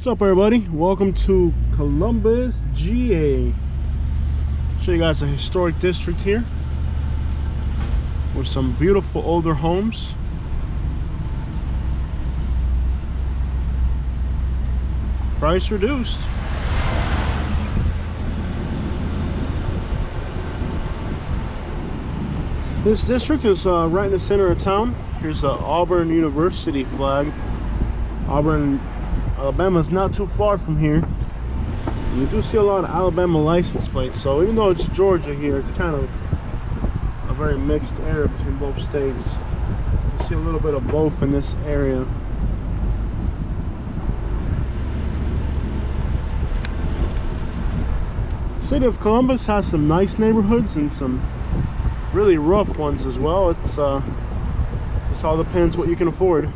What's up, everybody? Welcome to Columbus, GA. Show you guys a historic district here with some beautiful older homes. Price reduced. This district is right in the center of town. Here's the Auburn University flag. Auburn, Alabama is not too far from here. You do see a lot of Alabama license plates, so even though it's Georgia here, it's kind of a very mixed area between both states. You see a little bit of both in this area. City of Columbus has some nice neighborhoods and some really rough ones as well. It all depends what you can afford.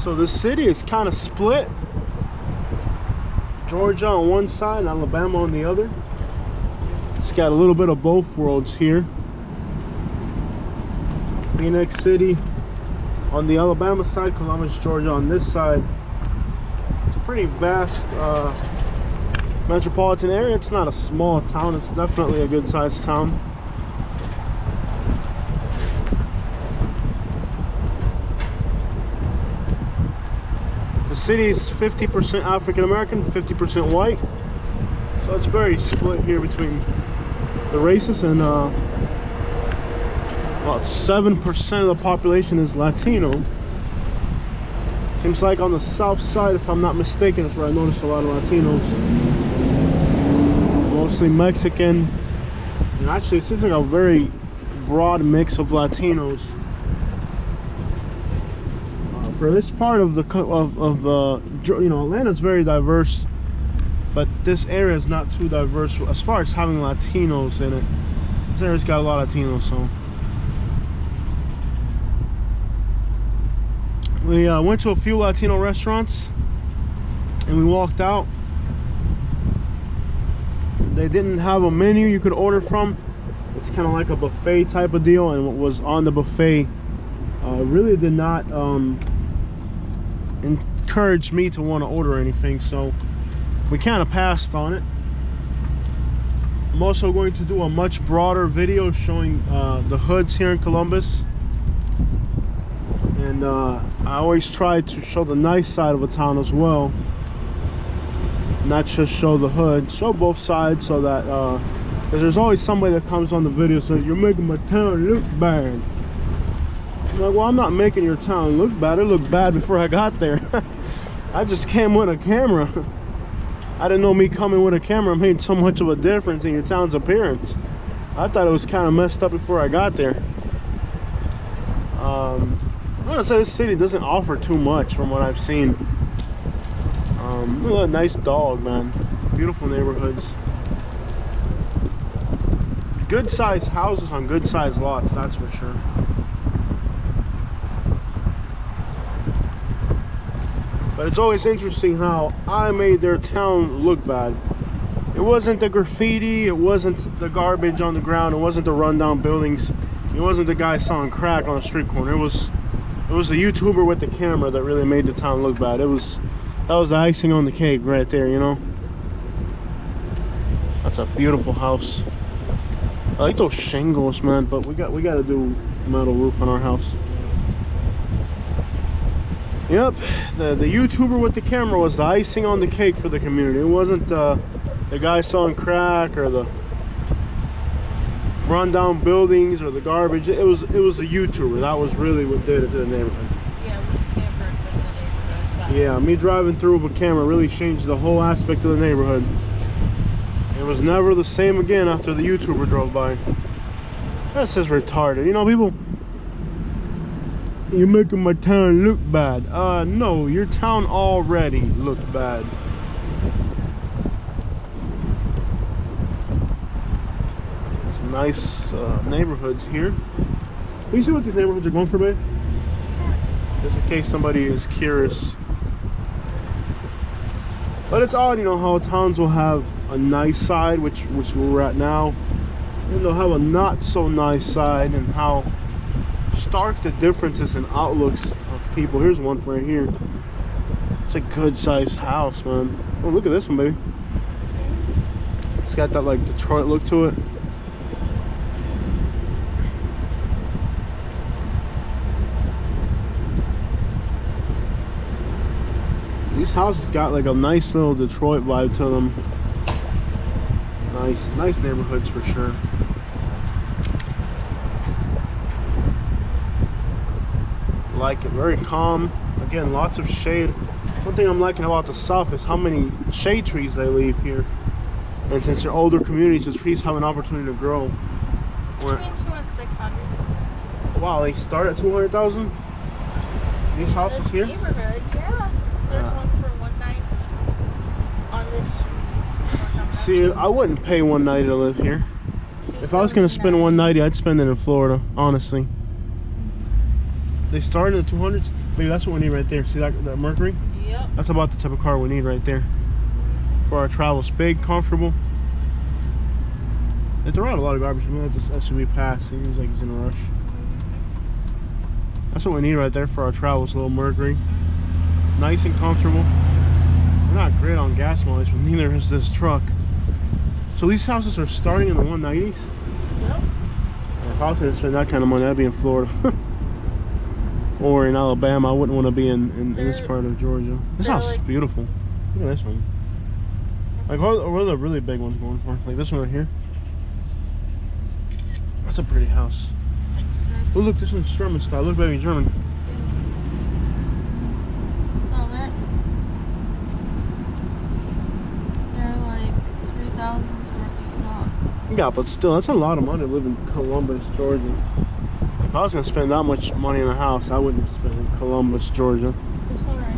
So the city is kind of split. Georgia on one side and Alabama on the other. It's got a little bit of both worlds here. Phoenix City on the Alabama side, Columbus, Georgia on this side. It's a pretty vast metropolitan area. It's not a small town, it's definitely a good sized town. The city is 50% African American, 50% white, so it's very split here between the races, and about 7% of the population is Latino. Seems like on the south side, if I'm not mistaken, is where I noticed a lot of Latinos, mostly Mexican, and actually it seems like a very broad mix of Latinos. For this part of the you know, Atlanta's very diverse, but this area is not too diverse as far as having Latinos in it. This area's got a lot of Latinos, so we went to a few Latino restaurants and we walked out. They didn't have a menu you could order from. It's kind of like a buffet type of deal, and what was on the buffet really did not encouraged me to want to order anything, so we kind of passed on it. I'm also going to do a much broader video showing the hoods here in Columbus, and I always try to show the nice side of a town as well, not just show the hood, show both sides, so that because there's always somebody that comes on the video and says, "You're making my town look bad." I'm like, well, I'm not making your town look bad. It looked bad before I got there. I just came with a camera. I didn't know me coming with a camera made so much of a difference in your town's appearance. I thought it was kind of messed up before I got there. I'm gonna say this city doesn't offer too much from what I've seen. Look at that nice dog, man. Beautiful neighborhoods. Good sized houses on good sized lots, that's for sure. But it's always interesting how I made their town look bad. It wasn't the graffiti, it wasn't the garbage on the ground, it wasn't the rundown buildings, it wasn't the guy selling crack on a street corner. It was the YouTuber with the camera that really made the town look bad. That was the icing on the cake right there, you know. That's a beautiful house. I like those shingles, man, but we got to do metal roof on our house. Yep, the YouTuber with the camera was the icing on the cake for the community. It wasn't the guy selling crack or the rundown buildings or the garbage. It was the YouTuber. That was really what did it to the neighborhood. Yeah, we tampered with the neighborhood. Yeah, me driving through with a camera really changed the whole aspect of the neighborhood. It was never the same again after the YouTuber drove by. That's just retarded. You know, people You're making my town look bad. No, your town already looked bad. Some nice neighborhoods here. Can you see what these neighborhoods are going for, babe? Just in case somebody is curious. But it's odd, you know, how towns will have a nice side, which we're at now, and they'll have a not so nice side, and how stark the differences in outlooks of people. Here's one right here. It's a good sized house, man. Oh, look at this one, baby. It's got that like Detroit look to it. These houses got like a nice little Detroit vibe to them. Nice neighborhoods for sure. Like it, very calm. Again, lots of shade. One thing I'm liking about the South is how many shade trees they leave here. And since they're older communities, the trees have an opportunity to grow. Between 200 and 600. Wow, they start at 200,000. These houses This here. neighborhood, yeah. There's one for 190 on this street. See, I wouldn't pay 190 to live here. If I was gonna spend 190, I'd spend it in Florida, honestly. They start in the 200s. Maybe that's what we need right there. See that Mercury? Yep. That's about the type of car we need right there for our travels. Big, comfortable. It's around a lot of garbage. I'm gonna let this SUV pass. It seems like he's in a rush. That's what we need right there for our travels. Little Mercury, nice and comfortable. We're not great on gas mileage, but neither is this truck. So these houses are starting in the 190s. Yep. If I was gonna spend that kind of money, I'd be in Florida. Or in Alabama. I wouldn't want to be in this part of Georgia. This house is beautiful. Look at this one. Like, what are the really big ones going for? Like this one right here. That's a pretty house. Oh, look, this one's German style. Look, baby, German. Oh, they're like 3,000 square feet tall. Yeah, but still, that's a lot of money to live in Columbus, Georgia. If I was gonna spend that much money in a house, I wouldn't spend it in Columbus, Georgia. This one right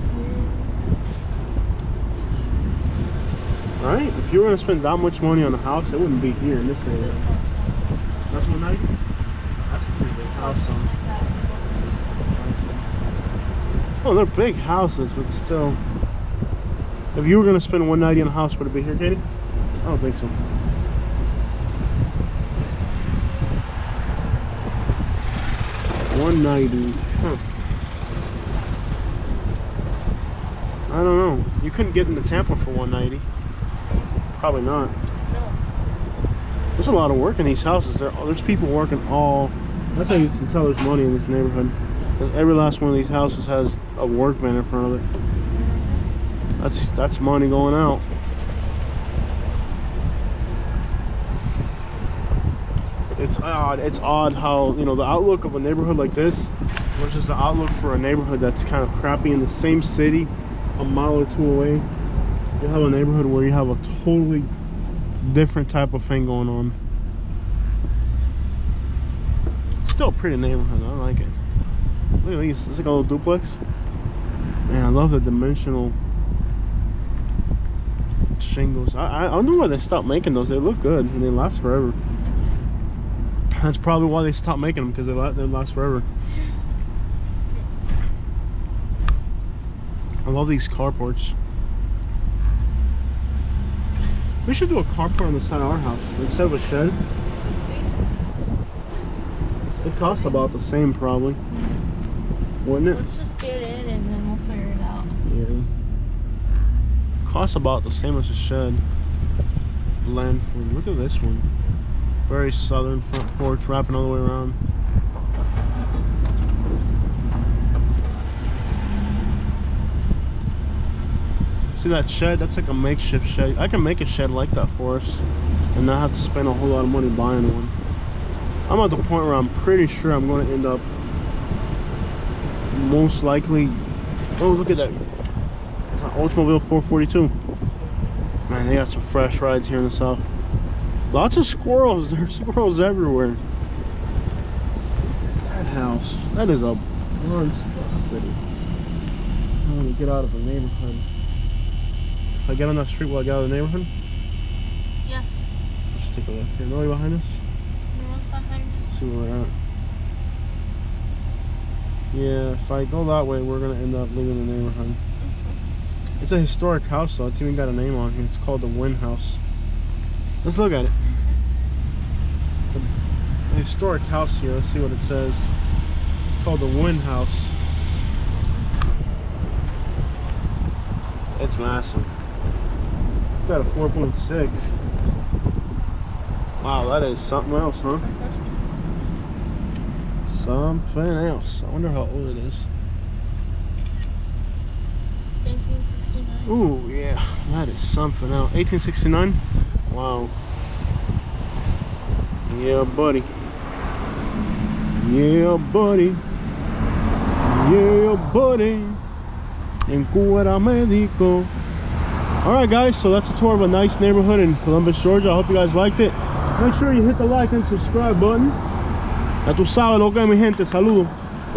here. Right? If you were gonna spend that much money on a house, it wouldn't be here in this This area. one's That's 190. That's a pretty big house, though. Oh, they're big houses, but still. If you were gonna spend 190 on a house, would it be here, Katie? I don't think so. $190. Huh. I don't know. You couldn't get into Tampa for 190. Probably not. No. There's a lot of work in these houses. There's people working all. That's how you can tell there's money in this neighborhood. Every last one of these houses has a work van in front of it. That's money going out. It's odd how, you know, the outlook of a neighborhood like this versus the outlook for a neighborhood that's kind of crappy in the same city, a mile or two away. You have a neighborhood where you have a totally different type of thing going on. It's still a pretty neighborhood. I like it. Look at these. It's like a little duplex. Man, I love the dimensional shingles. I don't know why they stopped making those. They look good and they last forever. That's probably why they stopped making them, because they last forever. I love these carports. We should do a carport on the side of our house instead of a shed. It costs about the same, probably, wouldn't it? Let's just get in and then we'll figure it out. Yeah. Costs about the same as a shed. Landford. Look at this one. Very southern front porch, wrapping all the way around. See that shed? That's like a makeshift shed. I can make a shed like that for us and not have to spend a whole lot of money buying one. I'm at the point where I'm pretty sure I'm going to end up most likely. Oh, look at that. It's an Oldsmobile 442. Man, they got some fresh rides here in the South. Lots of squirrels. There's squirrels everywhere. That house. That is a Orange City. I want to get out of the neighborhood. If I get on that street, will I get out of the neighborhood? Yes. Let's just take a look here. Nobody behind us? No one's behind us. Let's see where we're at. Yeah, if I go that way, we're going to end up leaving the neighborhood. It's a historic house, though. It's even got a name on here. It's called the Wynn House. Let's look at it. The historic house here. Let's see what it says. It's called the Wynn House. It's massive. It's got a 4.6. Wow, that is something else, huh? Something else. I wonder how old it is. 1869. Ooh, yeah, that is something else. 1869? Wow. Yeah, buddy. Yeah, buddy. Yeah, buddy. En Cuba Médico. Alright, guys, so that's a tour of a nice neighborhood in Columbus, Georgia. I hope you guys liked it. Make sure you hit the like and subscribe button. Ya tú sabes lo que es, mi gente. Saludos.